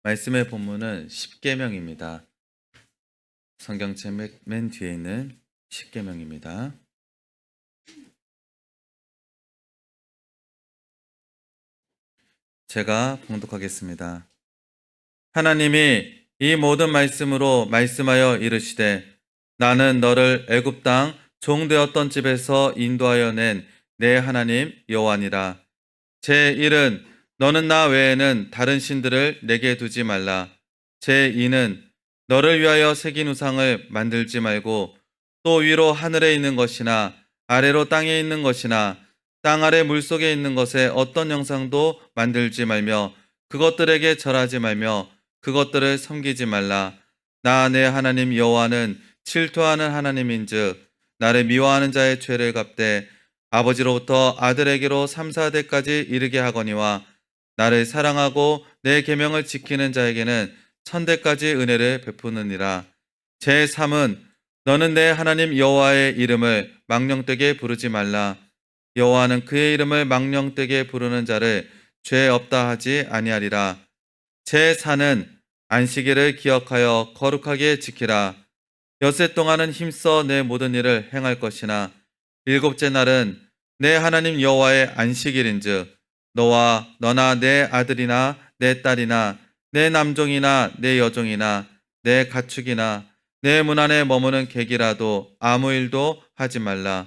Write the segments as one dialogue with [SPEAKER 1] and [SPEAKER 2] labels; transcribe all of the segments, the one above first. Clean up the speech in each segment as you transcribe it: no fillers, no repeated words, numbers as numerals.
[SPEAKER 1] 말씀의 본문은 십계명입니다. 성경책 맨 뒤에 있는 십계명입니다. 제가 봉독하겠습니다. 하나님이 이 모든 말씀으로 말씀하여 이르시되 나는 너를 애굽 땅 종되었던 집에서 인도하여 낸 내 하나님 여호와니라. 제1은 너는 나 외에는 다른 신들을 내게 두지 말라. 제2는 너를 위하여 새긴 우상을 만들지 말고 또 위로 하늘에 있는 것이나 아래로 땅에 있는 것이나 땅 아래 물속에 있는 것에 어떤 형상도 만들지 말며 그것들에게 절하지 말며 그것들을 섬기지 말라. 나 내 하나님 여호와는 질투하는 하나님인즉 나를 미워하는 자의 죄를 갚되 아버지로부터 아들에게로 3, 4대까지 이르게 하거니와 나를 사랑하고 내 계명을 지키는 자에게는 1000대까지 은혜를 베푸느니라. 제3은 너는 내 하나님 여호와의 이름을 망령되게 부르지 말라. 여호와는 그의 이름을 망령되게 부르는 자를 죄 없다 하지 아니하리라. 제4는 안식일을 기억하여 거룩하게 지키라. 엿새 동안은 힘써 내 모든 일을 행할 것이나 일곱째 날은 내 하나님 여호와의 안식일인즉 너와 너나 내 아들이나 내 딸이나 내 남종이나 내 여종이나 내 가축이나 내 문 안에 머무는 객이라도 아무 일도 하지 말라.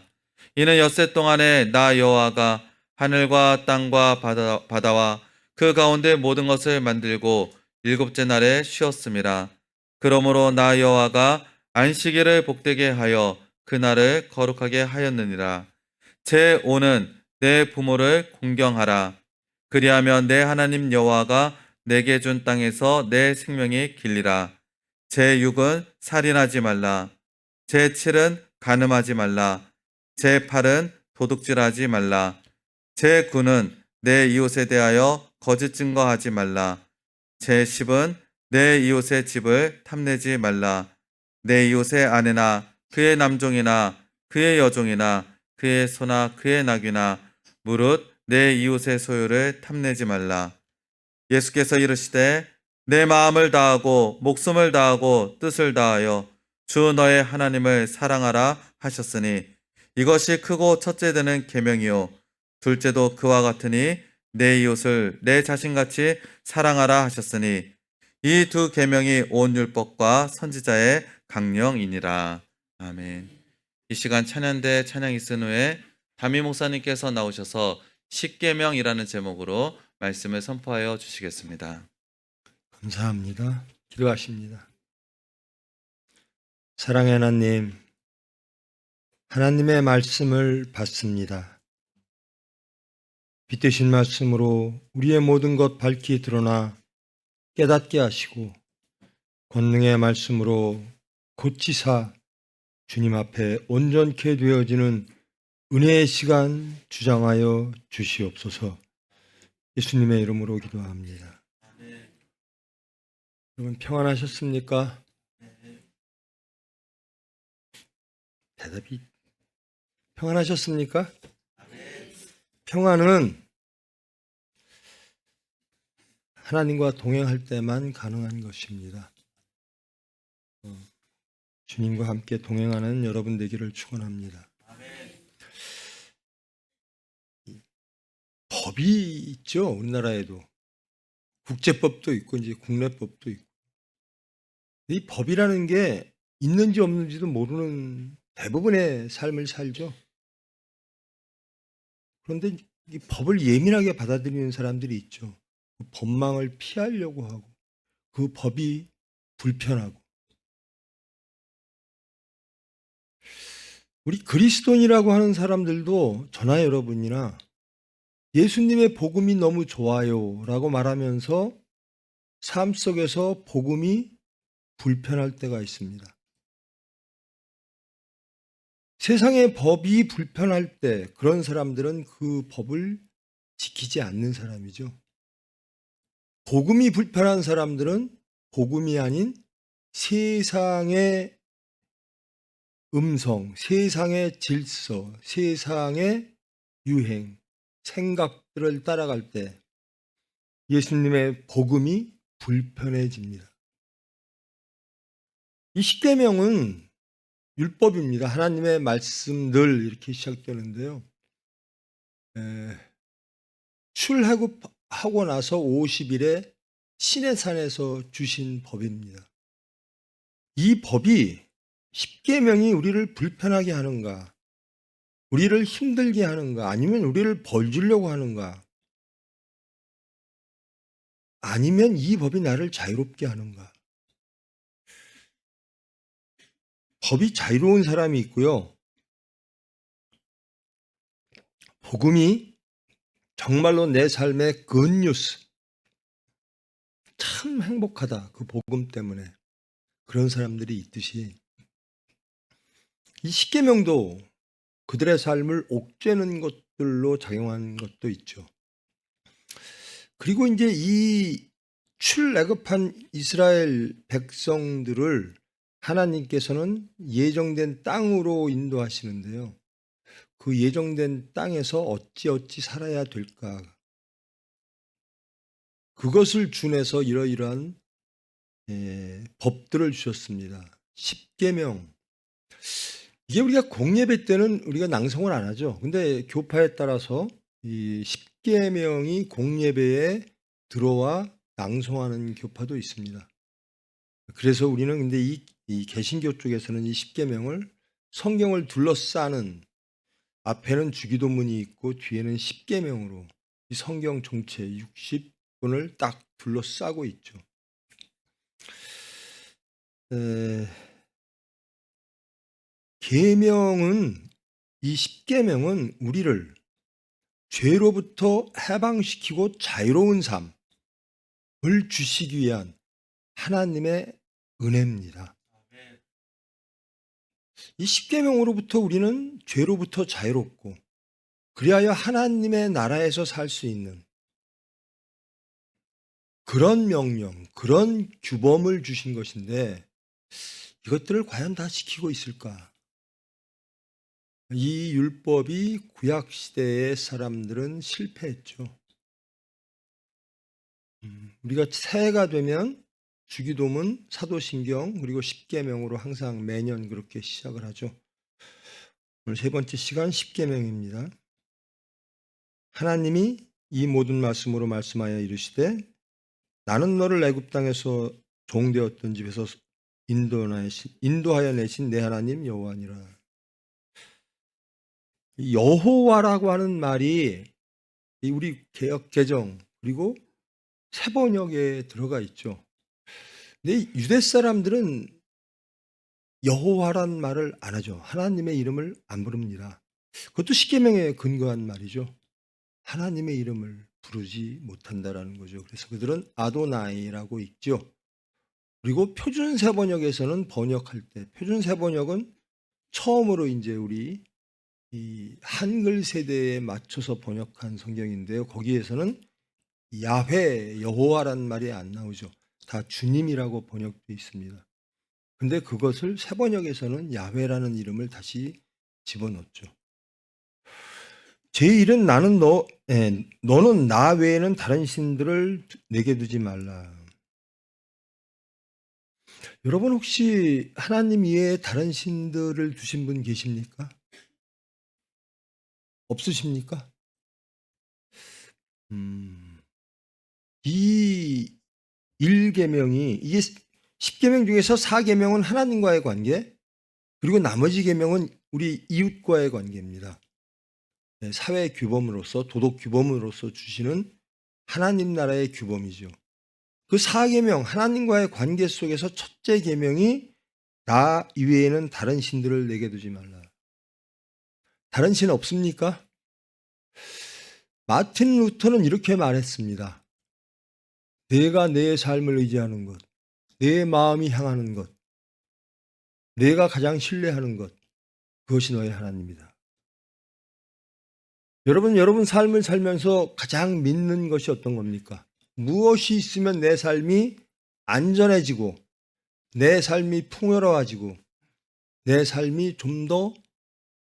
[SPEAKER 1] 이는 엿새 동안에 나 여호와가 하늘과 땅과 바다와 그 가운데 모든 것을 만들고 일곱째 날에 쉬었음이라. 그러므로 나 여호와가 안식일을 복되게 하여 그날을 거룩하게 하였느니라. 제5는 내 부모를 공경하라. 그리하면 내 하나님 여호와가 내게 준 땅에서 내 생명이 길리라. 제6은 살인하지 말라. 제7은 간음하지 말라. 제8은 도둑질하지 말라. 제9는 내 이웃에 대하여 거짓 증거하지 말라. 제10은 내 이웃의 집을 탐내지 말라. 내 이웃의 아내나 그의 남종이나 그의 여종이나 그의 소나 그의 나귀나 무릇 내 이웃의 소유를 탐내지 말라. 예수께서 이르시되 내 마음을 다하고 목숨을 다하고 뜻을 다하여 주 너의 하나님을 사랑하라 하셨으니 이것이 크고 첫째 되는 계명이요 둘째도 그와 같으니 내 이웃을 내 자신같이 사랑하라 하셨으니 이 두 계명이 온 율법과 선지자의 강령이니라. 아멘. 이 시간 찬양대 찬양 있은 후에 담임 목사님께서 나오셔서 십계명이라는 제목으로 말씀을 선포하여 주시겠습니다.
[SPEAKER 2] 감사합니다. 기도하십니다. 사랑의 하나님, 하나님의 말씀을 받습니다. 빛되신 말씀으로 우리의 모든 것 밝히 드러나 깨닫게 하시고 권능의 말씀으로 고치사 주님 앞에 온전케 되어지는 은혜의 시간 주장하여 주시옵소서. 예수님의 이름으로 기도합니다. 여러분 평안하셨습니까? 대답이 평안하셨습니까? 평안은 하나님과 동행할 때만 가능한 것입니다. 주님과 함께 동행하는 여러분 되기를 축원합니다. 법이 있죠. 우리나라에도 국제법도 있고 이제 국내법도 있고 이 법이라는 게 있는지 없는지도 모르는 대부분의 삶을 살죠. 그런데 이 법을 예민하게 받아들이는 사람들이 있죠. 그 법망을 피하려고 하고 그 법이 불편하고 우리 그리스도인이라고 하는 사람들도 저나 여러분이나 예수님의 복음이 너무 좋아요 라고 말하면서 삶 속에서 복음이 불편할 때가 있습니다. 세상의 법이 불편할 때 그런 사람들은 그 법을 지키지 않는 사람이죠. 복음이 불편한 사람들은 복음이 아닌 세상의 음성, 세상의 질서, 세상의 유행, 생각들을 따라갈 때 예수님의 복음이 불편해집니다. 이 십계명은 율법입니다. 하나님의 말씀 늘 이렇게 시작되는데요. 출애굽하고 나서 50일에 시내산에서 주신 법입니다. 이 법이 십계명이 우리를 불편하게 하는가, 우리를 힘들게 하는가, 아니면 우리를 벌 주려고 하는가, 아니면 이 법이 나를 자유롭게 하는가. 법이 자유로운 사람이 있고요. 복음이 정말로 내 삶의 굿뉴스, 참 행복하다, 그 복음 때문에. 그런 사람들이 있듯이 이 십계명도 그들의 삶을 옥죄는 것들로 작용한 것도 있죠. 그리고 이제 이 출애굽한 이스라엘 백성들을 하나님께서는 예정된 땅으로 인도하시는데요. 그 예정된 땅에서 어찌 살아야 될까? 그것을 준해서 이러이러한 법들을 주셨습니다. 십계명. 이게 우리가 공예배 때는 우리가 낭송을 안 하죠. 근데 교파에 따라서 이 십계명이 공예배에 들어와 낭송하는 교파도 있습니다. 그래서 우리는 근데 이 개신교 쪽에서는 이 십계명을 성경을 둘러싸는, 앞에는 주기도문이 있고 뒤에는 십계명으로 이 성경 전체 60권을 딱 둘러싸고 있죠. 계명은, 이 십계명은 우리를 죄로부터 해방시키고 자유로운 삶을 주시기 위한 하나님의 은혜입니다. 이 십계명으로부터 우리는 죄로부터 자유롭고 그리하여 하나님의 나라에서 살 수 있는 그런 명령, 그런 규범을 주신 것인데 이것들을 과연 다 지키고 있을까? 이 율법이 구약시대의 사람들은 실패했죠. 우리가 새해가 되면 주기도문, 사도신경, 그리고 십계명으로 항상 매년 그렇게 시작을 하죠. 오늘 세 번째 시간 십계명입니다. 하나님이 이 모든 말씀으로 말씀하여 이르시되 나는 너를 애굽 땅에서 종되었던 집에서 인도하여 내신 내 하나님 여호와니라. 여호와라고 하는 말이 우리 개역 개정 그리고 세번역에 들어가 있죠. 근데 유대 사람들은 여호와란 말을 안 하죠. 하나님의 이름을 안 부릅니다. 그것도 십계명에 근거한 말이죠. 하나님의 이름을 부르지 못한다라는 거죠. 그래서 그들은 아도나이라고 있죠. 그리고 표준 세번역에서는 번역할 때, 표준 세번역은 처음으로 이제 우리 이 한글 세대에 맞춰서 번역한 성경인데요. 거기에서는 야훼, 여호와라는 말이 안 나오죠. 다 주님이라고 번역되어 있습니다. 근데 그것을 세번역에서는 야훼라는 이름을 다시 집어넣었죠. 제1은 너는 나 외에는 다른 신들을 내게 두지 말라. 여러분 혹시 하나님 이외에 다른 신들을 두신 분 계십니까? 없으십니까? 이 1계명이 이게 10계명 중에서 4계명은 하나님과의 관계, 그리고 나머지 계명은 우리 이웃과의 관계입니다. 사회 규범으로서, 도덕 규범으로서 주시는 하나님 나라의 규범이죠. 그 4계명, 하나님과의 관계 속에서 첫째 계명이 나 이외에는 다른 신들을 내게 두지 말라. 다른 신 없습니까? 마틴 루터는 이렇게 말했습니다. 내가 내 삶을 의지하는 것, 내 마음이 향하는 것, 내가 가장 신뢰하는 것, 그것이 너의 하나님이다. 여러분 삶을 살면서 가장 믿는 것이 어떤 겁니까? 무엇이 있으면 내 삶이 안전해지고 내 삶이 풍요로워지고 내 삶이 좀 더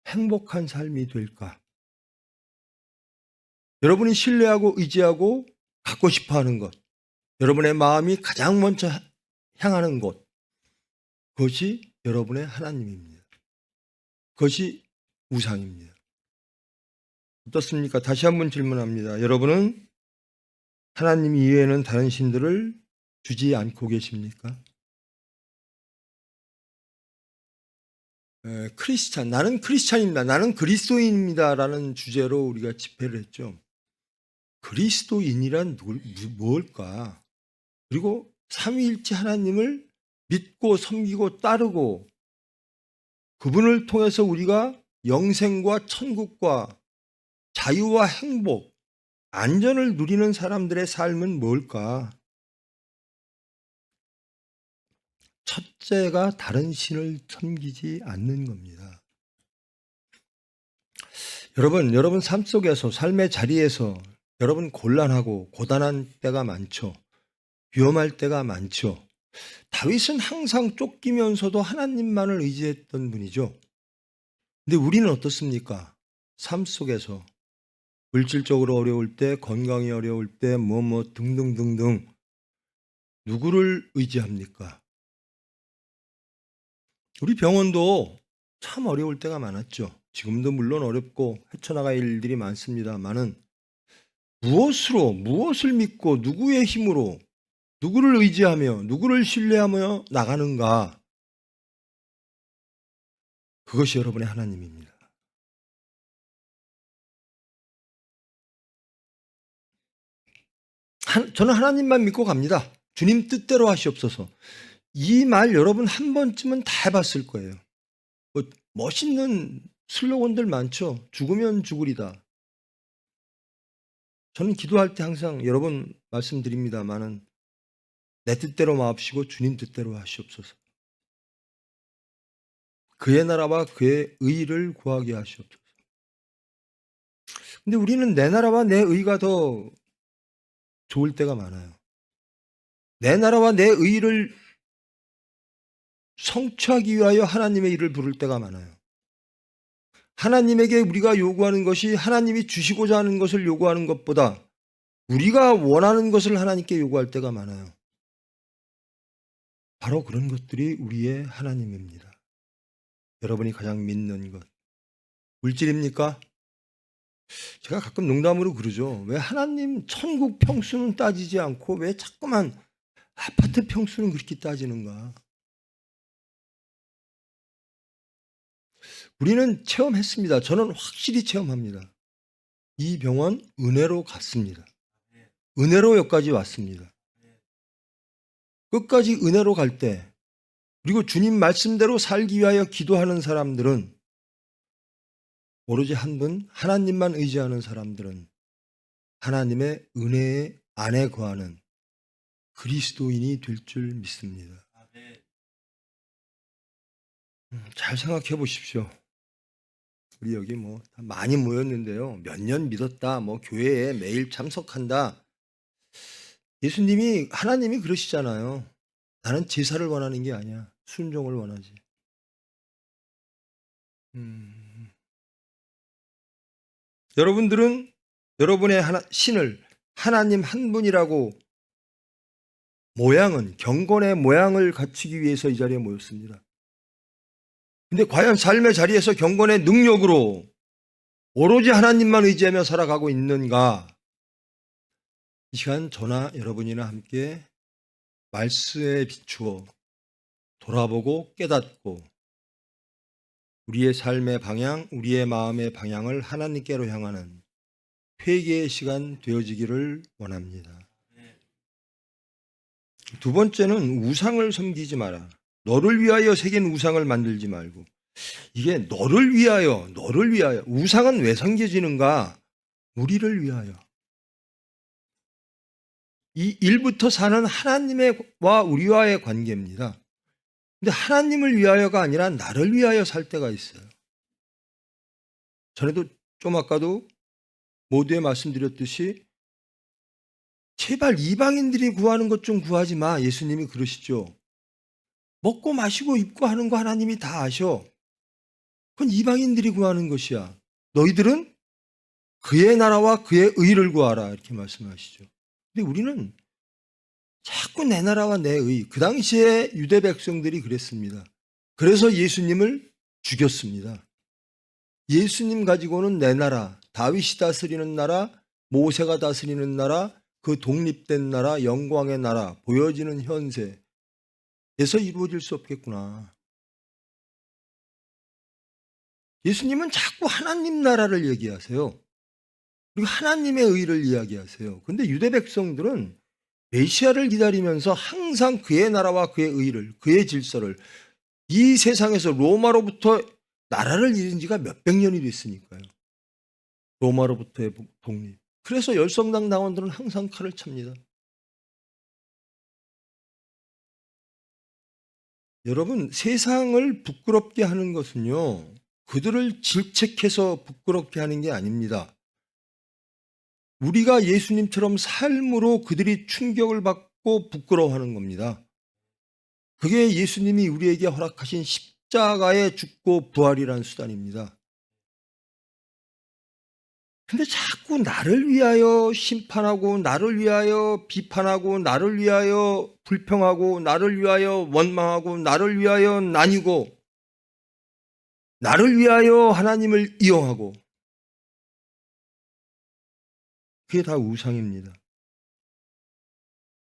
[SPEAKER 2] 행복한 삶이 될까? 여러분이 신뢰하고 의지하고 갖고 싶어하는 것, 여러분의 마음이 가장 먼저 향하는 곳, 그것이 여러분의 하나님입니다. 그것이 우상입니다. 어떻습니까? 다시 한번 질문합니다. 여러분은 하나님 이외에는 다른 신들을 두지 않고 계십니까? 크리스찬, 나는 크리스찬입니다. 나는 그리스도인입니다. 라는 주제로 우리가 집회를 했죠. 그리스도인이란 뭘까? 그리고 삼위일체 하나님을 믿고 섬기고 따르고 그분을 통해서 우리가 영생과 천국과 자유와 행복, 안전을 누리는 사람들의 삶은 뭘까? 첫째가 다른 신을 섬기지 않는 겁니다. 여러분 삶 속에서, 삶의 자리에서 여러분 곤란하고 고단한 때가 많죠. 위험할 때가 많죠. 다윗은 항상 쫓기면서도 하나님만을 의지했던 분이죠. 근데 우리는 어떻습니까? 삶 속에서 물질적으로 어려울 때, 건강이 어려울 때, 등등등등 누구를 의지합니까? 우리 병원도 참 어려울 때가 많았죠. 지금도 물론 어렵고 헤쳐나갈 일들이 많습니다만은 무엇을 믿고 누구의 힘으로 누구를 의지하며 누구를 신뢰하며 나가는가? 그것이 여러분의 하나님입니다. 저는 하나님만 믿고 갑니다. 주님 뜻대로 하시옵소서. 이 말 여러분 한 번쯤은 다 해봤을 거예요. 멋있는 슬로건들 많죠. 죽으면 죽으리다. 저는 기도할 때 항상 여러분 말씀드립니다마는 내 뜻대로 마옵시고 주님 뜻대로 하시옵소서. 그의 나라와 그의 의를 구하게 하시옵소서. 근데 우리는 내 나라와 내 의가 더 좋을 때가 많아요. 내 나라와 내 의를 성취하기 위하여 하나님의 일을 부를 때가 많아요. 하나님에게 우리가 요구하는 것이 하나님이 주시고자 하는 것을 요구하는 것보다 우리가 원하는 것을 하나님께 요구할 때가 많아요. 바로 그런 것들이 우리의 하나님입니다. 여러분이 가장 믿는 것. 물질입니까? 제가 가끔 농담으로 그러죠. 왜 하나님 천국 평수는 따지지 않고 왜 자꾸만 아파트 평수는 그렇게 따지는가? 우리는 체험했습니다. 저는 확실히 체험합니다. 이 병원 은혜로 갔습니다. 은혜로 여기까지 왔습니다. 끝까지 은혜로 갈 때, 그리고 주님 말씀대로 살기 위하여 기도하는 사람들은 오로지 한 분, 하나님만 의지하는 사람들은 하나님의 은혜 안에 거하는 그리스도인이 될 줄 믿습니다. 잘 생각해 보십시오. 우리 여기 다 많이 모였는데요. 몇 년 믿었다, 교회에 매일 참석한다. 예수님이, 하나님이 그러시잖아요. 나는 제사를 원하는 게 아니야. 순종을 원하지. 여러분들은 여러분의 신을 하나님 한 분이라고 경건의 모양을 갖추기 위해서 이 자리에 모였습니다. 근데 과연 삶의 자리에서 경건의 능력으로 오로지 하나님만 의지하며 살아가고 있는가? 이 시간 저나 여러분이나 함께 말씀에 비추어 돌아보고 깨닫고 우리의 삶의 방향, 우리의 마음의 방향을 하나님께로 향하는 회개의 시간 되어지기를 원합니다. 두 번째는 우상을 섬기지 마라. 너를 위하여 새긴 우상을 만들지 말고. 이게 너를 위하여. 우상은 왜 섬겨지는가? 우리를 위하여. 이 1부터 4는 하나님과 우리와의 관계입니다. 근데 하나님을 위하여가 아니라 나를 위하여 살 때가 있어요. 전에도 좀 아까도 모두에 말씀드렸듯이 제발 이방인들이 구하는 것 좀 구하지 마. 예수님이 그러시죠. 먹고 마시고 입고 하는 거 하나님이 다 아셔. 그건 이방인들이 구하는 것이야. 너희들은 그의 나라와 그의 의를 구하라. 이렇게 말씀하시죠. 근데 우리는 자꾸 내 나라와 내 의. 그 당시에 유대 백성들이 그랬습니다. 그래서 예수님을 죽였습니다. 예수님 가지고는 내 나라, 다윗이 다스리는 나라, 모세가 다스리는 나라, 그 독립된 나라, 영광의 나라, 보여지는 현세에서 이루어질 수 없겠구나. 예수님은 자꾸 하나님 나라를 얘기하세요. 그리고 하나님의 의를 이야기하세요. 근데 유대 백성들은 메시아를 기다리면서 항상 그의 나라와 그의 의를, 그의 질서를, 이 세상에서 로마로부터 나라를 잃은 지가 몇백 년이 됐으니까요. 로마로부터의 독립. 그래서 열성당 당원들은 항상 칼을 찹니다. 여러분, 세상을 부끄럽게 하는 것은요, 그들을 질책해서 부끄럽게 하는 게 아닙니다. 우리가 예수님처럼 삶으로 그들이 충격을 받고 부끄러워하는 겁니다. 그게 예수님이 우리에게 허락하신 십자가의 죽고 부활이라는 수단입니다. 근데 자꾸 나를 위하여 심판하고, 나를 위하여 비판하고, 나를 위하여 불평하고, 나를 위하여 원망하고, 나를 위하여 나뉘고, 나를 위하여 하나님을 이용하고, 그게 다 우상입니다.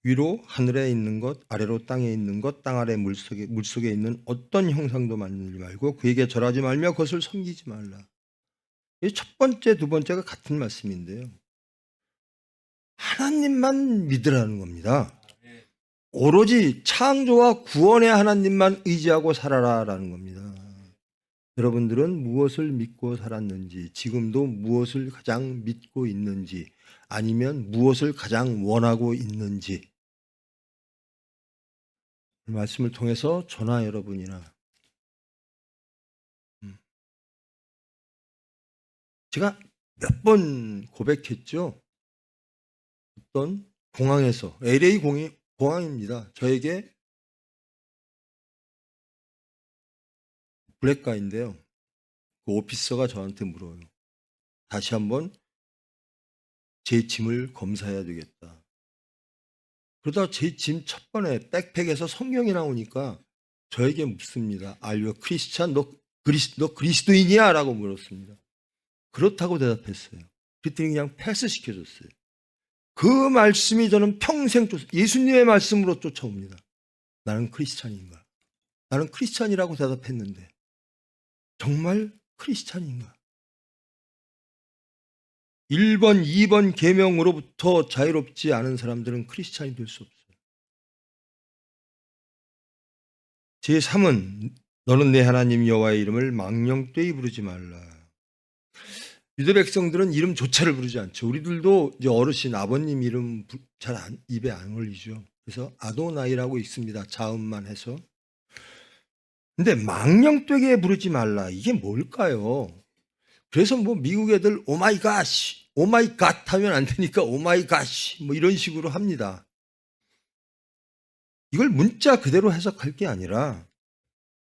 [SPEAKER 2] 위로 하늘에 있는 것, 아래로 땅에 있는 것, 땅 아래 물속에 있는 어떤 형상도 만들지 말고 그에게 절하지 말며 그것을 섬기지 말라. 이 첫 번째, 두 번째가 같은 말씀인데요. 하나님만 믿으라는 겁니다. 오로지 창조와 구원의 하나님만 의지하고 살아라라는 겁니다. 여러분들은 무엇을 믿고 살았는지, 지금도 무엇을 가장 믿고 있는지, 아니면 무엇을 가장 원하고 있는지, 말씀을 통해서 저나 여러분이나, 제가 몇 번 고백했죠. 어떤 공항에서, LA 공항입니다. 저에게 블랙가인데요. 그 오피서가 저한테 물어요. 다시 한번 제 짐을 검사해야 되겠다. 그러다 제 짐 첫 번에 백팩에서 성경이 나오니까 저에게 묻습니다. Are you a Christian? 너 그리스도인이야? 라고 물었습니다. 그렇다고 대답했어요. 그랬더니 그냥 패스시켜줬어요. 그 말씀이 저는 평생 예수님의 말씀으로 쫓아옵니다. 나는 크리스찬인가? 나는 크리스찬이라고 대답했는데 정말 크리스찬인가? 1번, 2번 계명으로부터 자유롭지 않은 사람들은 크리스찬이 될 수 없어요. 제3은 너는 내 하나님 여호와의 이름을 망령되이 부르지 말라. 유대 백성들은 이름조차를 부르지 않죠. 우리들도 이제 어르신 아버님 이름 잘 입에 안 올리죠. 그래서 아도나이라고 있습니다. 자음만 해서. 근데 망령되게 부르지 말라. 이게 뭘까요? 그래서 뭐 미국 애들 오마이 갓, 오마이 갓 하면 안 되니까 오마이 갓 뭐 이런 식으로 합니다. 이걸 문자 그대로 해석할 게 아니라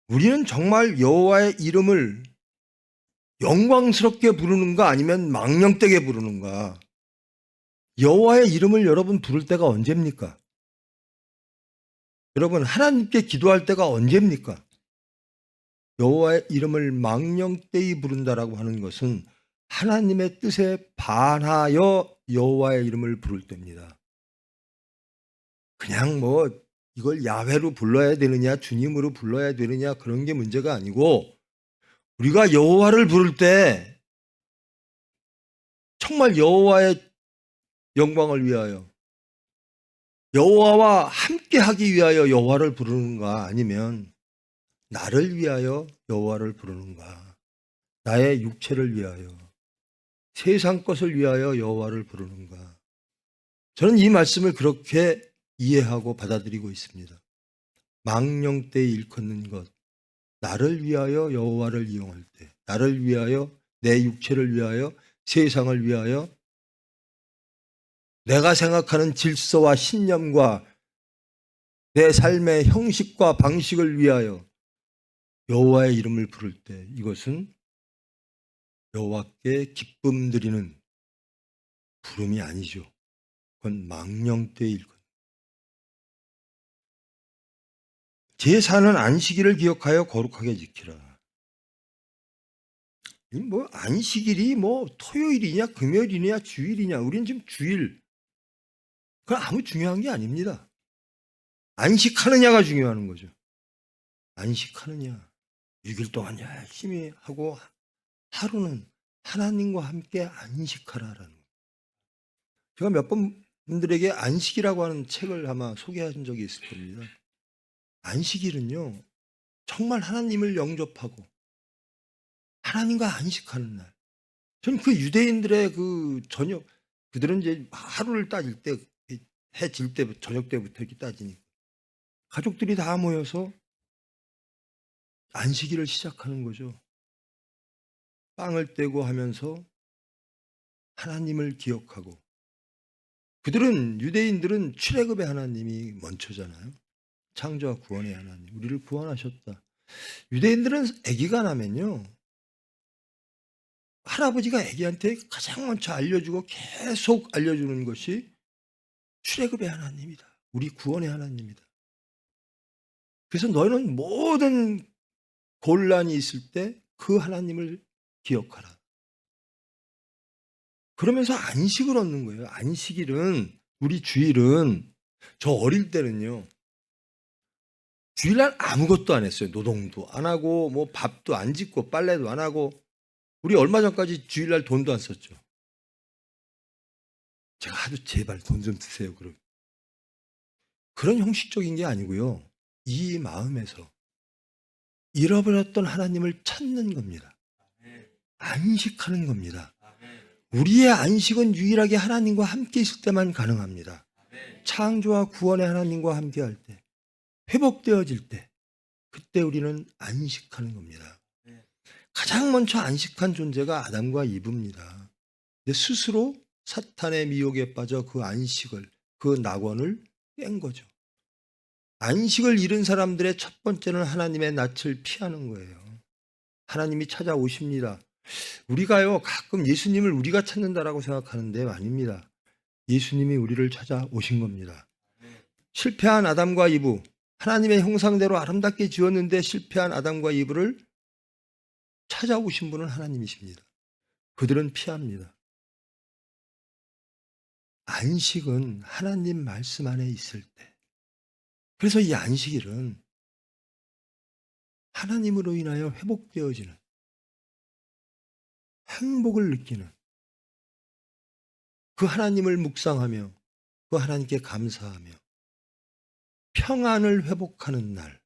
[SPEAKER 2] 우리는 정말 여호와의 이름을 영광스럽게 부르는가 아니면 망령되게 부르는가? 여호와의 이름을 여러분 부를 때가 언제입니까? 여러분 하나님께 기도할 때가 언제입니까? 여호와의 이름을 망령되이 부른다라고 하는 것은 하나님의 뜻에 반하여 여호와의 이름을 부를 때입니다. 그냥 뭐 이걸 야훼로 불러야 되느냐 주님으로 불러야 되느냐 그런 게 문제가 아니고 우리가 여호와를 부를 때 정말 여호와의 영광을 위하여 여호와와 함께하기 위하여 여호와를 부르는가 아니면 나를 위하여 여호와를 부르는가 나의 육체를 위하여 세상 것을 위하여 여호와를 부르는가 저는 이 말씀을 그렇게 이해하고 받아들이고 있습니다. 망령되이 일컫는 것 나를 위하여 여호와를 이용할 때 나를 위하여 내 육체를 위하여 세상을 위하여 내가 생각하는 질서와 신념과 내 삶의 형식과 방식을 위하여 여호와의 이름을 부를 때 이것은 여호와께 기쁨 드리는 부름이 아니죠. 그건 망령되이 일컫는 제4는 안식일을 기억하여 거룩하게 지키라. 이 뭐 안식일이 뭐 토요일이냐 금요일이냐 주일이냐, 우리는 지금 주일, 그건 아무 중요한 게 아닙니다. 안식하느냐가 중요한 거죠. 안식하느냐. 6일 동안 열심히 하고 하루는 하나님과 함께 안식하라라는 거예요. 제가 몇 번 분들에게 안식이라고 하는 책을 아마 소개한 적이 있을 겁니다. 안식일은요, 정말 하나님을 영접하고 하나님과 안식하는 날. 저는 그 유대인들의 그 저녁, 그들은 이제 하루를 따질 때, 해 질 때부터, 저녁 때부터 이렇게 따지니까 가족들이 다 모여서 안식일을 시작하는 거죠. 빵을 떼고 하면서 하나님을 기억하고, 그들은, 유대인들은 출애굽의 하나님이 먼저잖아요. 창조와 구원의 하나님, 우리를 구원하셨다. 유대인들은 아기가 나면요, 할아버지가 아기한테 가장 먼저 알려주고 계속 알려주는 것이 출애굽의 하나님이다. 우리 구원의 하나님이다. 그래서 너희는 모든 곤란이 있을 때 그 하나님을 기억하라. 그러면서 안식을 얻는 거예요. 안식일은, 우리 주일은, 저 어릴 때는요, 주일날 아무것도 안 했어요. 노동도 안 하고 뭐 밥도 안 짓고 빨래도 안 하고. 우리 얼마 전까지 주일날 돈도 안 썼죠. 제가 하도 제발 돈 좀 드세요 그럼. 그런 형식적인 게 아니고요. 이 마음에서 잃어버렸던 하나님을 찾는 겁니다. 안식하는 겁니다. 우리의 안식은 유일하게 하나님과 함께 있을 때만 가능합니다. 창조와 구원의 하나님과 함께 할 때, 회복되어질 때, 그때 우리는 안식하는 겁니다. 가장 먼저 안식한 존재가 아담과 이브입니다. 근데 스스로 사탄의 미혹에 빠져 그 안식을, 그 낙원을 깬 거죠. 안식을 잃은 사람들의 첫 번째는 하나님의 낯을 피하는 거예요. 하나님이 찾아오십니다. 우리가요, 가끔 예수님을 우리가 찾는다라고 생각하는데 아닙니다. 예수님이 우리를 찾아오신 겁니다. 실패한 아담과 이브, 하나님의 형상대로 아름답게 지었는데 실패한 아담과 이브를 찾아오신 분은 하나님이십니다. 그들은 피합니다. 안식은 하나님 말씀 안에 있을 때. 그래서 이 안식일은 하나님으로 인하여 회복되어지는, 행복을 느끼는, 그 하나님을 묵상하며 그 하나님께 감사하며 평안을 회복하는 날,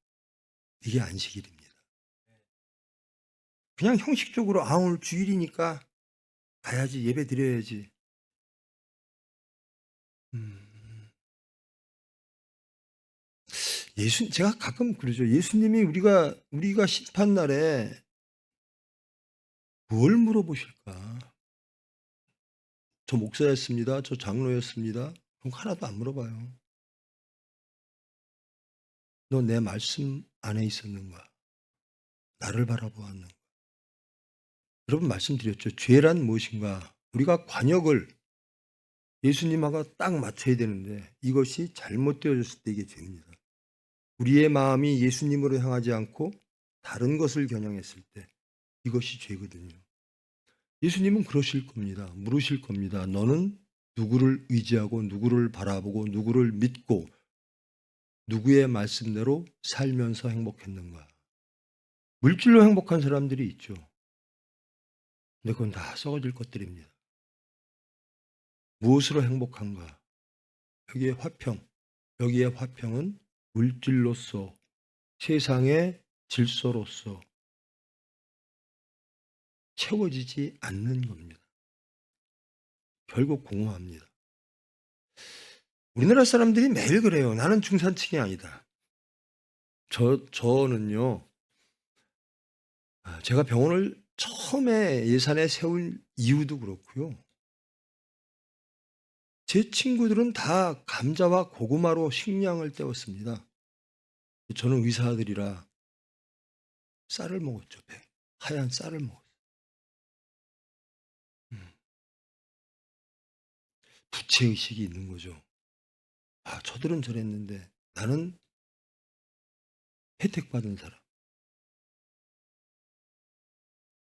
[SPEAKER 2] 이게 안식일입니다. 그냥 형식적으로 오늘 주일이니까 가야지, 예배 드려야지. 제가 가끔 그러죠. 예수님이 우리가 심판날에 뭘 물어보실까? 저 목사였습니다. 저 장로였습니다. 그럼 하나도 안 물어봐요. 너 내 말씀 안에 있었는가? 나를 바라보았는가? 여러분 말씀드렸죠. 죄란 무엇인가? 우리가 관역을 예수님하고 딱 맞춰야 되는데 이것이 잘못되어졌을 때 이게 죄입니다. 우리의 마음이 예수님으로 향하지 않고 다른 것을 겨냥했을 때 이것이 죄거든요. 예수님은 그러실 겁니다. 물으실 겁니다. 너는 누구를 의지하고 누구를 바라보고 누구를 믿고 누구의 말씀대로 살면서 행복했는가? 물질로 행복한 사람들이 있죠. 근데 그건 다 썩어질 것들입니다. 무엇으로 행복한가? 여기에 화평은 물질로서, 세상의 질서로서 채워지지 않는 겁니다. 결국 공허합니다. 우리나라 사람들이 매일 그래요. 나는 중산층이 아니다. 저는요, 제가 병원을 처음에 예산에 세운 이유도 그렇고요. 제 친구들은 다 감자와 고구마로 식량을 때웠습니다. 저는 의사들이라 쌀을 먹었죠. 하얀 쌀을 먹었어요. 부채의식이 있는 거죠. 저들은 저랬는데 나는 혜택받은 사람.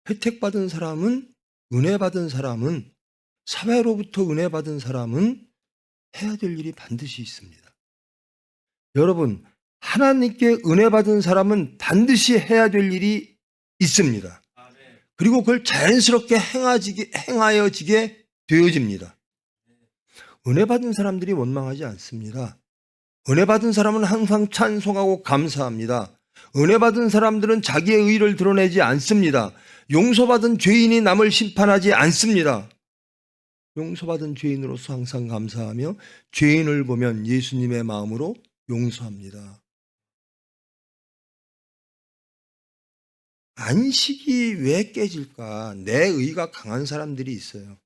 [SPEAKER 2] 혜택받은 사람은, 은혜 받은 사람은, 사회로부터 은혜 받은 사람은 해야 될 일이 반드시 있습니다. 여러분, 하나님께 은혜 받은 사람은 반드시 해야 될 일이 있습니다. 그리고 그걸 자연스럽게 행하여지게 되어집니다. 은혜 받은 사람들이 원망하지 않습니다. 은혜 받은 사람은 항상 찬송하고 감사합니다. 은혜 받은 사람들은 자기의 의를 드러내지 않습니다. 용서받은 죄인이 남을 심판하지 않습니다. 용서받은 죄인으로서 항상 감사하며 죄인을 보면 예수님의 마음으로 용서합니다. 안식이 왜 깨질까? 내 의가 강한 사람들이 있어요.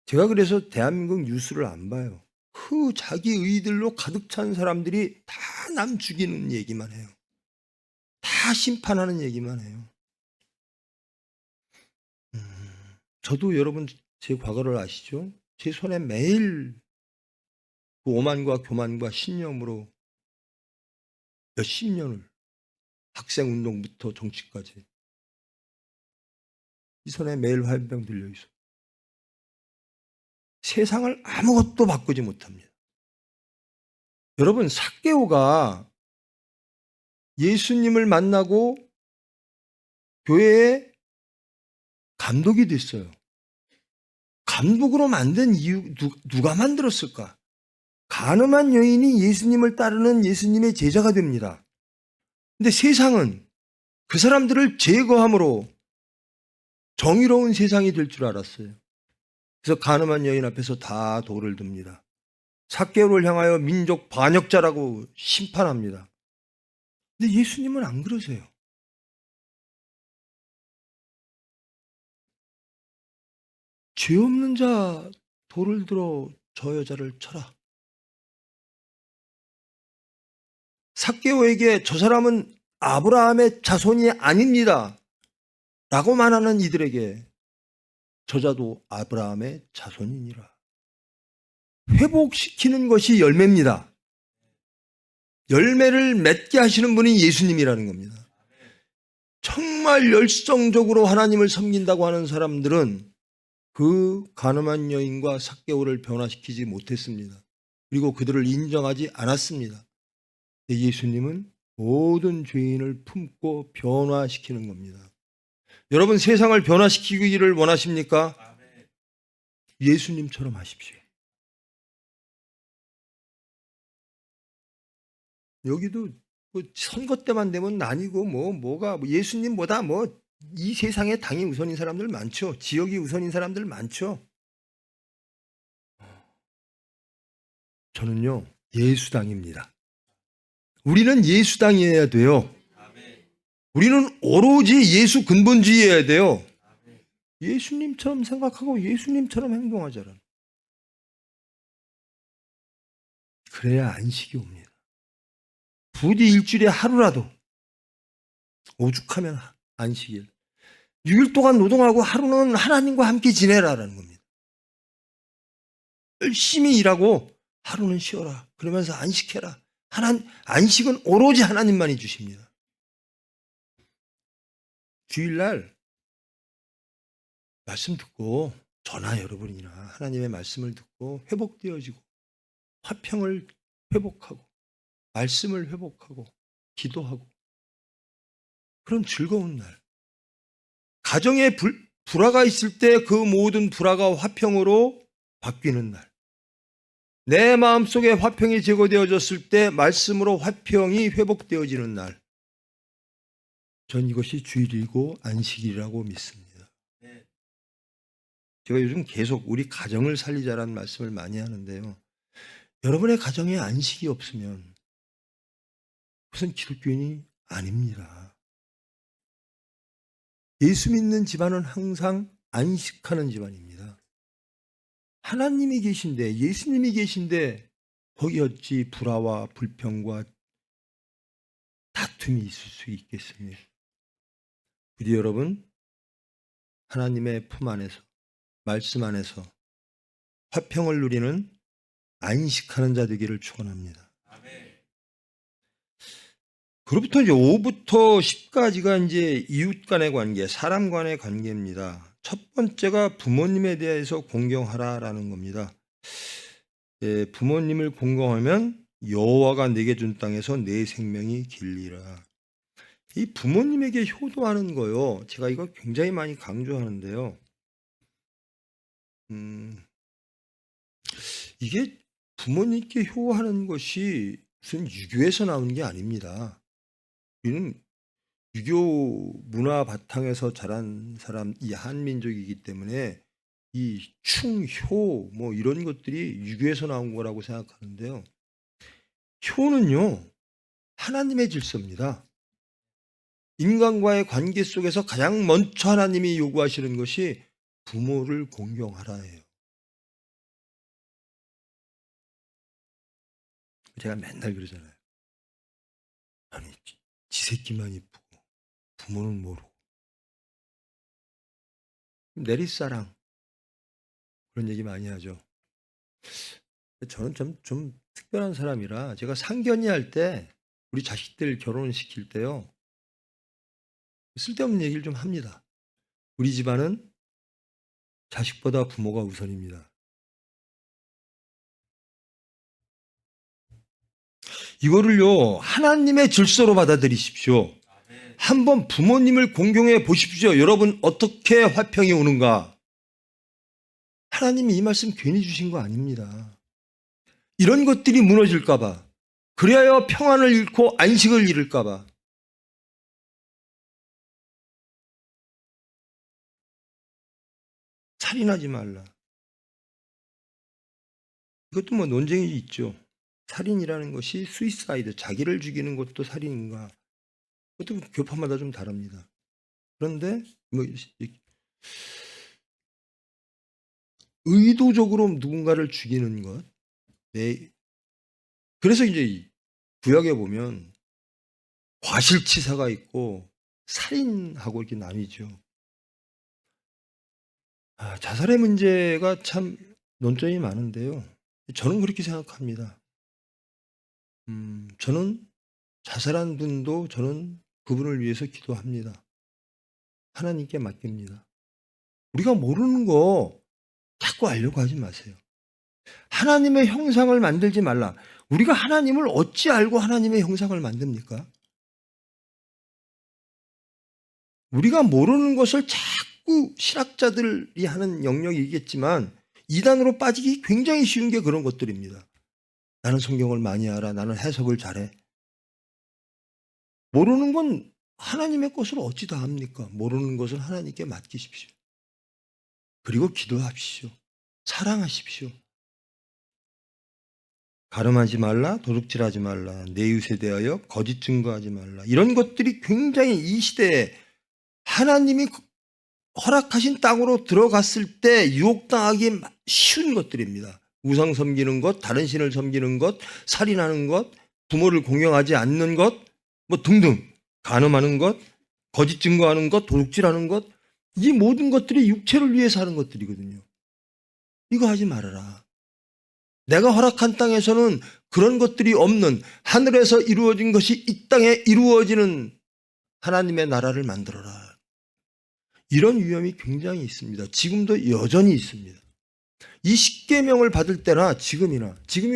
[SPEAKER 2] 제가 그래서 대한민국 뉴스를 안 봐요. 그 자기 의들로 가득 찬 사람들이 다 남 죽이는 얘기만 해요. 다 심판하는 얘기만 해요. 저도 여러분 제 과거를 아시죠? 제 손에 매일 그 오만과 교만과 신념으로 몇십 년을, 학생운동부터 정치까지 이 손에 매일 화염병 들려있어. 세상을 아무것도 바꾸지 못합니다. 여러분, 삭개오가 예수님을 만나고 교회의 감독이 됐어요. 감독으로 만든 이유 누가 만들었을까? 가늠한 여인이 예수님을 따르는 예수님의 제자가 됩니다. 근데 세상은 그 사람들을 제거함으로 정의로운 세상이 될 줄 알았어요. 그래서 가늠한 여인 앞에서 다 돌을 듭니다. 삭개오를 향하여 민족 반역자라고 심판합니다. 근데 예수님은 안 그러세요. 죄 없는 자 돌을 들어 저 여자를 쳐라. 삭개오에게 저 사람은 아브라함의 자손이 아닙니다 라고 말하는 이들에게 저자도 아브라함의 자손이니라. 회복시키는 것이 열매입니다. 열매를 맺게 하시는 분이 예수님이라는 겁니다. 정말 열성적으로 하나님을 섬긴다고 하는 사람들은 그 가늠한 여인과 삭개오를 변화시키지 못했습니다. 그리고 그들을 인정하지 않았습니다. 예수님은 모든 죄인을 품고 변화시키는 겁니다. 여러분, 세상을 변화시키기를 원하십니까? 예수님처럼 하십시오. 여기도 뭐 선거 때만 되면 나뉘고 뭐가 예수님보다 이 세상에 당이 우선인 사람들 많죠. 지역이 우선인 사람들 많죠. 저는요, 예수당입니다. 우리는 예수당이어야 돼요. 우리는 오로지 예수 근본주의여야 돼요. 예수님처럼 생각하고 예수님처럼 행동하자라. 그래야 안식이 옵니다. 부디 일주일에 하루라도 오죽하면 안식일. 6일 동안 노동하고 하루는 하나님과 함께 지내라라는 겁니다. 열심히 일하고 하루는 쉬어라. 그러면서 안식해라. 안식은 오로지 하나님만이 주십니다. 주일날 말씀 듣고 저나 여러분이나 하나님의 말씀을 듣고 회복되어지고 화평을 회복하고 말씀을 회복하고 기도하고 그런 즐거운 날. 가정에 불화가 있을 때 그 모든 불화가 화평으로 바뀌는 날. 내 마음속에 화평이 제거되어졌을 때 말씀으로 화평이 회복되어지는 날. 전 이것이 주일이고 안식이라고 믿습니다. 제가 요즘 계속 우리 가정을 살리자라는 말씀을 많이 하는데요. 여러분의 가정에 안식이 없으면 그것은 기독교인이 아닙니다. 예수 믿는 집안은 항상 안식하는 집안입니다. 하나님이 계신데, 예수님이 계신데 거기 어찌 불화와 불평과 다툼이 있을 수 있겠습니까? 부디 여러분, 하나님의 품 안에서, 말씀 안에서 화평을 누리는 안식하는 자 되기를 축원합니다. 그로부터 이제 5부터 10까지가 이제 이웃 간의 관계, 사람 간의 관계입니다. 첫 번째가 부모님에 대해서 공경하라라는 겁니다. 예, 부모님을 공경하면 여호와가 내게 준 땅에서 내 생명이 길리라. 이 부모님에게 효도하는 거요. 제가 이거 굉장히 많이 강조하는데요. 이게 부모님께 효하는 것이 무슨 유교에서 나온 게 아닙니다. 우리는 유교 문화 바탕에서 자란 사람, 이 한민족이기 때문에 이 충효 뭐 이런 것들이 유교에서 나온 거라고 생각하는데요. 효는요, 하나님의 질서입니다. 인간과의 관계 속에서 가장 먼저 하나님이 요구하시는 것이 부모를 공경하라예요. 제가 맨날 그러잖아요. 아니, 지 새끼만 이쁘고 부모는 모르고. 내리사랑 그런 얘기 많이 하죠. 저는 좀 특별한 사람이라 제가 상견례 할 때 우리 자식들 결혼시킬 때요. 쓸데없는 얘기를 좀 합니다. 우리 집안은 자식보다 부모가 우선입니다. 이거를요, 하나님의 질서로 받아들이십시오. 한번 부모님을 공경해 보십시오. 여러분 어떻게 화평이 오는가? 하나님이 이 말씀 괜히 주신 거 아닙니다. 이런 것들이 무너질까 봐, 그래야 평안을 잃고 안식을 잃을까 봐. 살인하지 말라. 이것도 뭐 논쟁이 있죠. 살인이라는 것이 수이사이드, 자기를 죽이는 것도 살인인가? 그것도 교파마다 좀 다릅니다. 그런데 뭐 의도적으로 누군가를 죽이는 것, 그래서 이제 구약에 보면 과실치사가 있고 살인하고 이렇게 나뉘죠. 자살의 문제가 참 논점이 많은데요. 저는 그렇게 생각합니다. 저는 자살한 분도 저는 그분을 위해서 기도합니다. 하나님께 맡깁니다. 우리가 모르는 거 자꾸 알려고 하지 마세요. 하나님의 형상을 만들지 말라. 우리가 하나님을 어찌 알고 하나님의 형상을 만듭니까? 우리가 모르는 것을 자꾸 신학자들이 하는 영역이겠지만 이단으로 빠지기 굉장히 쉬운 게 그런 것들입니다. 나는 성경을 많이 알아. 나는 해석을 잘해. 모르는 건 하나님의 것을 어찌 다 합니까? 모르는 것은 하나님께 맡기십시오. 그리고 기도하십시오. 사랑하십시오. 가늠하지 말라, 도둑질하지 말라, 내 이웃에 대하여 거짓 증거하지 말라. 이런 것들이 굉장히 이 시대에 하나님이 허락하신 땅으로 들어갔을 때 유혹당하기 쉬운 것들입니다. 우상 섬기는 것, 다른 신을 섬기는 것, 살인하는 것, 부모를 공경하지 않는 것, 뭐 등등, 간음하는 것, 거짓 증거하는 것, 도둑질하는 것, 이 모든 것들이 육체를 위해서 하는 것들이거든요. 이거 하지 말아라. 내가 허락한 땅에서는 그런 것들이 없는, 하늘에서 이루어진 것이 이 땅에 이루어지는 하나님의 나라를 만들어라. 이런 위험이 굉장히 있습니다. 지금도 여전히 있습니다. 이 십계명을 받을 때나 지금이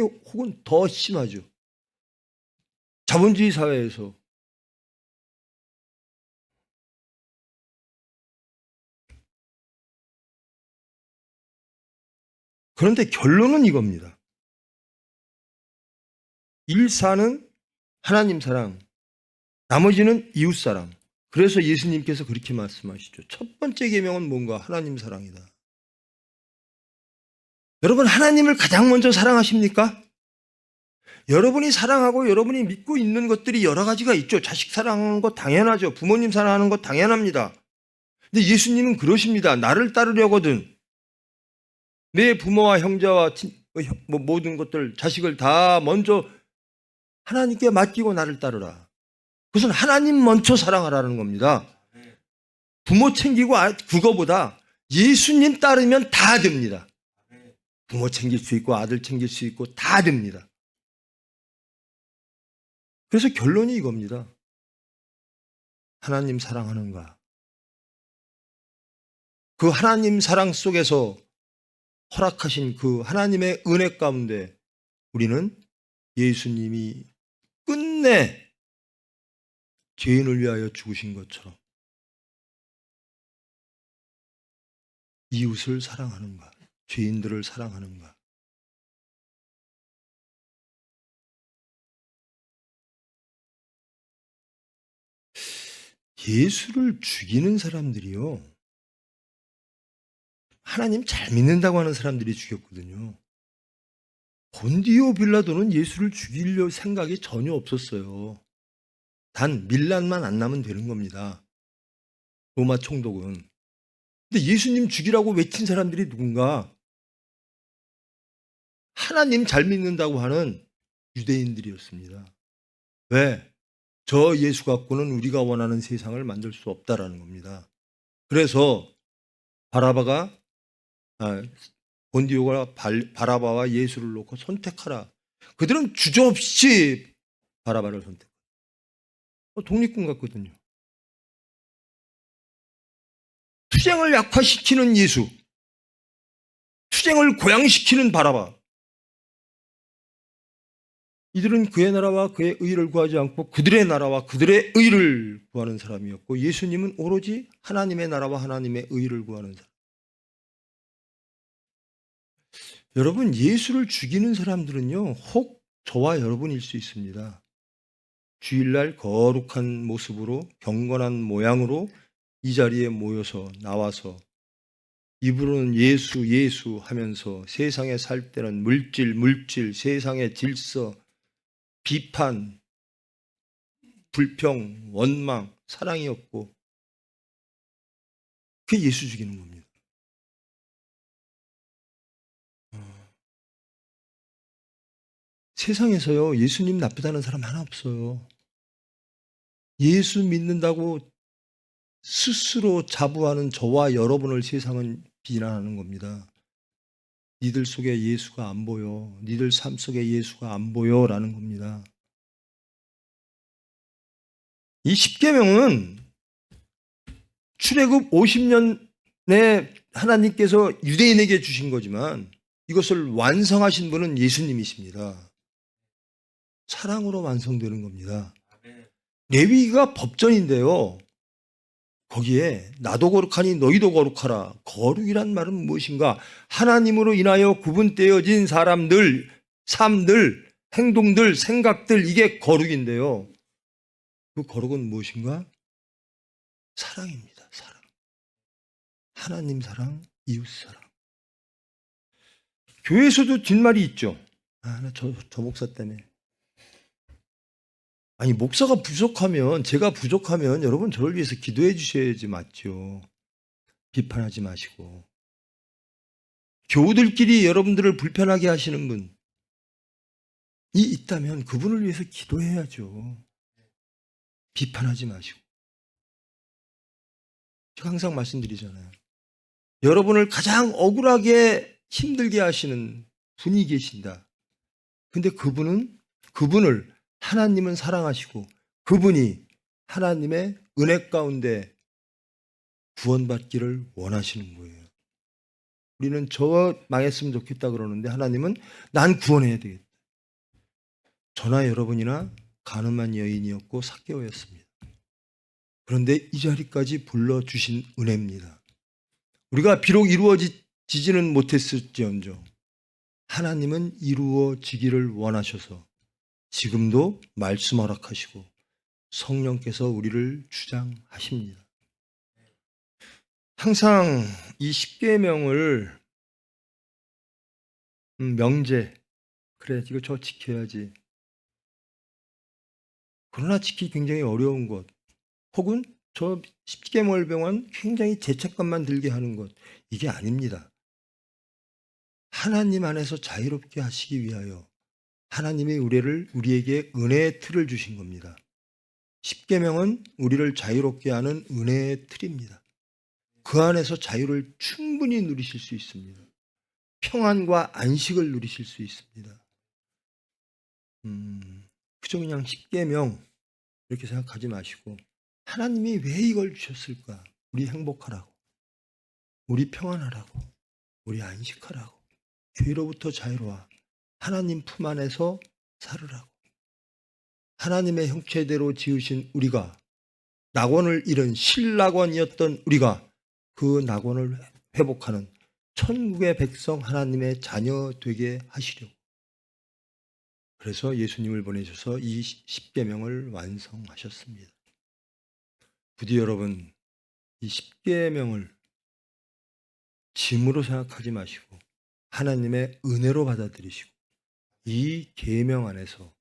[SPEAKER 2] 혹은 더 심하죠. 자본주의 사회에서 그런데 결론은 이겁니다. 1사는 하나님 사랑, 나머지는 이웃 사랑. 그래서 예수님께서 그렇게 말씀하시죠. 첫 번째 계명은 뭔가? 하나님 사랑이다. 여러분, 하나님을 가장 먼저 사랑하십니까? 여러분이 사랑하고 여러분이 믿고 있는 것들이 여러 가지가 있죠. 자식 사랑하는 것 당연하죠. 부모님 사랑하는 것 당연합니다. 근데 예수님은 그러십니다. 나를 따르려거든 내 부모와 형제와 모든 것들, 자식을 다 먼저 하나님께 맡기고 나를 따르라. 그것은 하나님 먼저 사랑하라는 겁니다. 부모 챙기고 그거보다 예수님 따르면 다 됩니다. 부모 챙길 수 있고 아들 챙길 수 있고 다 됩니다. 그래서 결론이 이겁니다. 하나님 사랑하는가? 그 하나님 사랑 속에서 허락하신 그 하나님의 은혜 가운데 우리는 예수님이 끝내 죄인을 위하여 죽으신 것처럼 이웃을 사랑하는가? 죄인들을 사랑하는가? 예수를 죽이는 사람들이요, 하나님 잘 믿는다고 하는 사람들이 죽였거든요. 본디오 빌라도는 예수를 죽이려 생각이 전혀 없었어요. 단 밀란만 안 나면 되는 겁니다, 로마 총독은. 근데 예수님 죽이라고 외친 사람들이 누군가? 하나님 잘 믿는다고 하는 유대인들이었습니다. 왜? 저 예수 갖고는 우리가 원하는 세상을 만들 수 없다라는 겁니다. 그래서 바라바가 본디오가 바라바와 예수를 놓고 선택하라. 그들은 주저없이 바라바를 선택. 독립군 같거든요. 투쟁을 약화시키는 예수, 투쟁을 고양시키는 바라바. 이들은 그의 나라와 그의 의를 구하지 않고 그들의 나라와 그들의 의를 구하는 사람이었고, 예수님은 오로지 하나님의 나라와 하나님의 의를 구하는 사람. 여러분, 예수를 죽이는 사람들은요, 혹 저와 여러분일 수 있습니다. 주일날 거룩한 모습으로 경건한 모양으로 이 자리에 모여서 나와서 입으로는 예수 예수 하면서 세상에 살 때는 물질 세상의 질서, 비판, 불평, 원망, 사랑이 없고, 그게 예수 죽이는 겁니다. 세상에서요, 예수님 나쁘다는 사람 하나 없어요. 예수 믿는다고 스스로 자부하는 저와 여러분을 세상은 비난하는 겁니다. 니들 속에 예수가 안 보여, 니들 삶 속에 예수가 안 보여라는 겁니다. 이 십계명은 출애굽 50년에 하나님께서 유대인에게 주신 거지만 이것을 완성하신 분은 예수님이십니다. 사랑으로 완성되는 겁니다. 레위기가 법전인데요, 거기에 나도 거룩하니 너희도 거룩하라. 거룩이란 말은 무엇인가? 하나님으로 인하여 구분되어진 사람들, 삶들, 행동들, 생각들, 이게 거룩인데요, 그 거룩은 무엇인가? 사랑입니다. 사랑. 하나님 사랑, 이웃 사랑. 교회에서도 뒷말이 있죠. 저 목사 때문에. 아니, 목사가 부족하면, 제가 부족하면 여러분 저를 위해서 기도해 주셔야지 맞죠. 비판하지 마시고. 교우들끼리 여러분들을 불편하게 하시는 분이 있다면 그분을 위해서 기도해야죠. 비판하지 마시고. 제가 항상 말씀드리잖아요. 여러분을 가장 억울하게 힘들게 하시는 분이 계신다. 근데 그분을 하나님은 사랑하시고 그분이 하나님의 은혜 가운데 구원받기를 원하시는 거예요. 우리는 저 망했으면 좋겠다 그러는데 하나님은 난 구원해야 되겠다. 저나 여러분이나 가늠한 여인이었고 삭개오였습니다. 그런데 이 자리까지 불러주신 은혜입니다. 우리가 비록 이루어지지는 못했을지언정 하나님은 이루어지기를 원하셔서 지금도 말씀 허락하시고 성령께서 우리를 주장하십니다. 항상 이 십계명을 명제, 그래 이거 저 지켜야지. 그러나 지키기 굉장히 어려운 것, 혹은 저 십계명을 병한 굉장히 죄책감만 들게 하는 것, 이게 아닙니다. 하나님 안에서 자유롭게 하시기 위하여 하나님이 우리에게 은혜의 틀을 주신 겁니다. 십계명은 우리를 자유롭게 하는 은혜의 틀입니다. 그 안에서 자유를 충분히 누리실 수 있습니다. 평안과 안식을 누리실 수 있습니다. 그저 그냥 십계명 이렇게 생각하지 마시고 하나님이 왜 이걸 주셨을까? 우리 행복하라고, 우리 평안하라고, 우리 안식하라고, 죄로부터 자유로워 하나님 품 안에서 살으라고. 하나님의 형체대로 지으신 우리가, 낙원을 잃은 실낙원이었던 우리가 그 낙원을 회복하는 천국의 백성, 하나님의 자녀 되게 하시려고. 그래서 예수님을 보내셔서 이 십계명을 완성하셨습니다. 부디 여러분, 이 십계명을 짐으로 생각하지 마시고 하나님의 은혜로 받아들이시고, 이 계명 안에서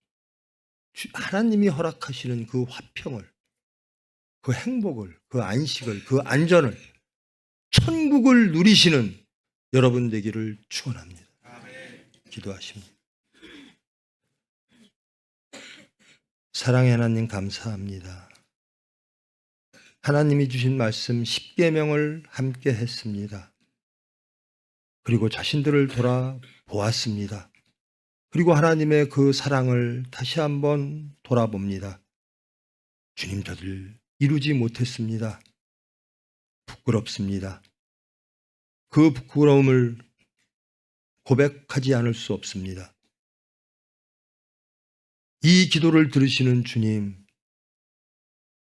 [SPEAKER 2] 하나님이 허락하시는 그 화평을, 그 행복을, 그 안식을, 그 안전을, 천국을 누리시는 여러분 되기를 축원합니다. 기도하십니다. 사랑의 하나님, 감사합니다. 하나님이 주신 말씀 십계명을 함께 했습니다. 그리고 자신들을 돌아보았습니다. 그리고 하나님의 그 사랑을 다시 한번 돌아봅니다. 주님, 저들 이루지 못했습니다. 부끄럽습니다. 그 부끄러움을 고백하지 않을 수 없습니다. 이 기도를 들으시는 주님,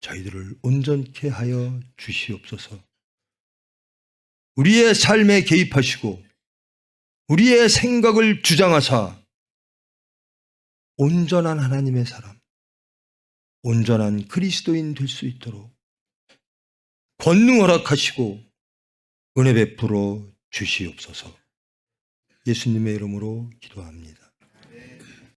[SPEAKER 2] 저희들을 온전케 하여 주시옵소서. 우리의 삶에 개입하시고 우리의 생각을 주장하사 온전한 하나님의 사람, 온전한 그리스도인 될 수 있도록 권능 허락하시고 은혜 베풀어 주시옵소서. 예수님의 이름으로 기도합니다.